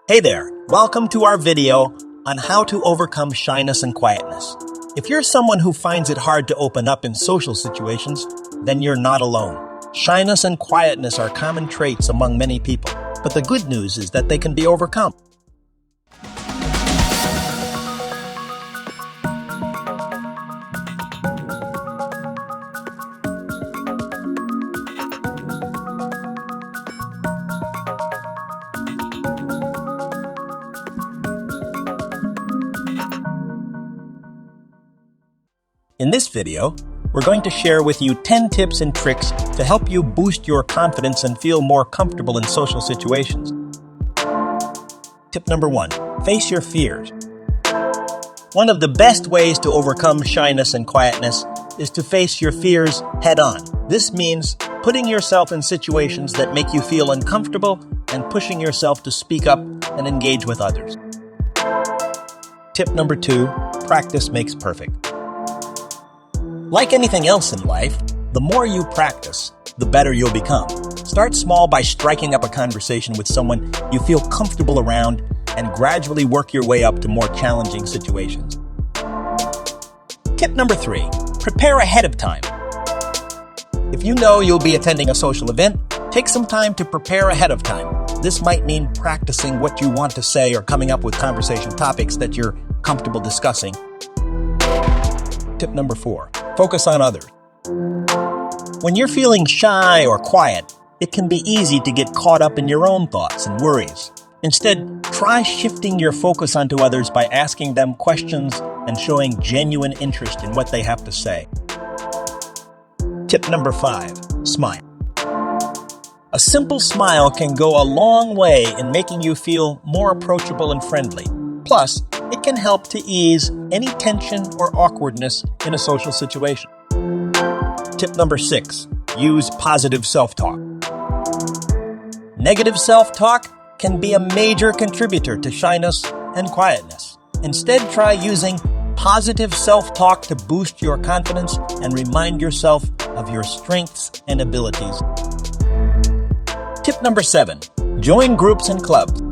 Hey there, welcome to our video on how to overcome shyness and quietness. If you're someone who finds it hard to open up in social situations, then you're not alone. Shyness and quietness are common traits among many people, but the good news is that they can be overcome. In this video, we're going to share with you 10 tips and tricks to help you boost your confidence and feel more comfortable in social situations. Tip number 1, face your fears. One of the best ways to overcome shyness and quietness is to face your fears head on. This means putting yourself in situations that make you feel uncomfortable and pushing yourself to speak up and engage with others. Tip number 2, practice makes perfect. Like anything else in life, the more you practice, the better you'll become. Start small by striking up a conversation with someone you feel comfortable around and gradually work your way up to more challenging situations. Tip number 3, prepare ahead of time. If you know you'll be attending a social event, take some time to prepare ahead of time. This might mean practicing what you want to say or coming up with conversation topics that you're comfortable discussing. Tip number 4, focus on others. When you're feeling shy or quiet, it can be easy to get caught up in your own thoughts and worries. Instead, try shifting your focus onto others by asking them questions and showing genuine interest in what they have to say. Tip number 5, smile. A simple smile can go a long way in making you feel more approachable and friendly. Plus, it can help to ease any tension or awkwardness in a social situation. Tip number 6, use positive self-talk. Negative self-talk can be a major contributor to shyness and quietness. Instead, try using positive self-talk to boost your confidence and remind yourself of your strengths and abilities. Tip number 7, join groups and clubs.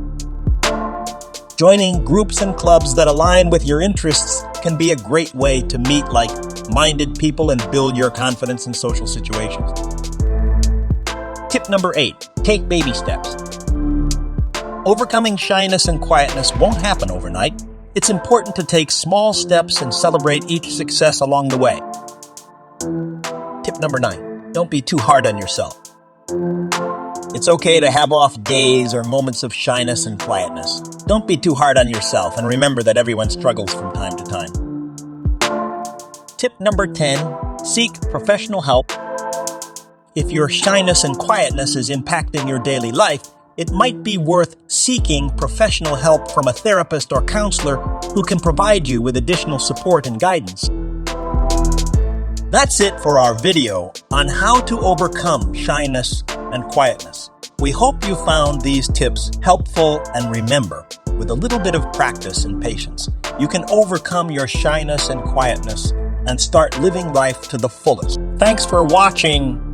Joining groups and clubs that align with your interests can be a great way to meet like-minded people and build your confidence in social situations. Tip number 8, take baby steps. Overcoming shyness and quietness won't happen overnight. It's important to take small steps and celebrate each success along the way. Tip number 9, don't be too hard on yourself. It's okay to have off days or moments of shyness and quietness. Don't be too hard on yourself, and remember that everyone struggles from time to time. Tip number 10, seek professional help. If your shyness and quietness is impacting your daily life, it might be worth seeking professional help from a therapist or counselor who can provide you with additional support and guidance. That's it for our video on how to overcome shyness and quietness. We hope you found these tips helpful, and remember, with a little bit of practice and patience, you can overcome your shyness and quietness and start living life to the fullest. Thanks for watching.